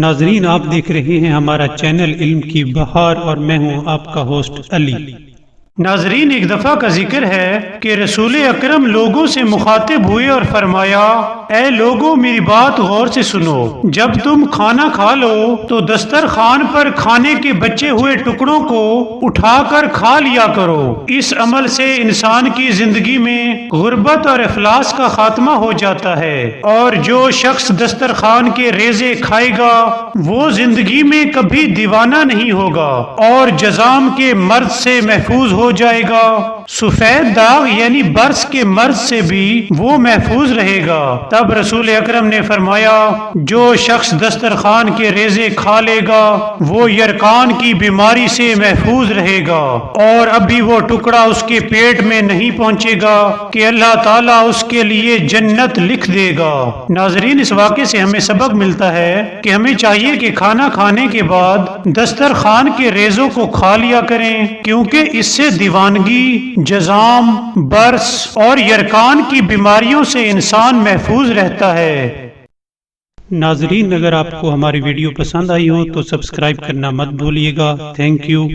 ناظرین، آپ دیکھ رہے ہیں ہمارا چینل علم کی بہار اور میں ہوں آپ کا ہوسٹ علی۔ ناظرین، ایک دفعہ کا ذکر ہے کہ رسول اکرم لوگوں سے مخاطب ہوئے اور فرمایا، اے لوگوں میری بات غور سے سنو، جب تم کھانا کھا لو تو دسترخوان پر کھانے کے بچے ہوئے ٹکڑوں کو اٹھا کر کھا لیا کرو۔ اس عمل سے انسان کی زندگی میں غربت اور افلاس کا خاتمہ ہو جاتا ہے، اور جو شخص دسترخوان کے ریزے کھائے گا وہ زندگی میں کبھی دیوانہ نہیں ہوگا اور جذام کے مرض سے محفوظ ہو جائے گا۔ سفید داغ یعنی برس کے مرض سے بھی وہ محفوظ رہے گا۔ تب رسول اکرم نے فرمایا، جو شخص دسترخوان کے ریزے کھا لے گا وہ یرقان کی بیماری سے محفوظ رہے گا، اور ابھی وہ ٹکڑا اس کے پیٹ میں نہیں پہنچے گا کہ اللہ تعالیٰ اس کے لیے جنت لکھ دے گا۔ ناظرین، اس واقعے سے ہمیں سبق ملتا ہے کہ ہمیں چاہیے کہ کھانا کھانے کے بعد دسترخوان کے ریزوں کو کھا لیا کریں، کیونکہ اس سے دیوانگی، جذام، برس اور یرقان کی بیماریوں سے انسان محفوظ رہتا ہے۔ ناظرین، اگر آپ کو ہماری ویڈیو پسند آئی ہو تو سبسکرائب کرنا مت بھولیے گا۔ Thank you.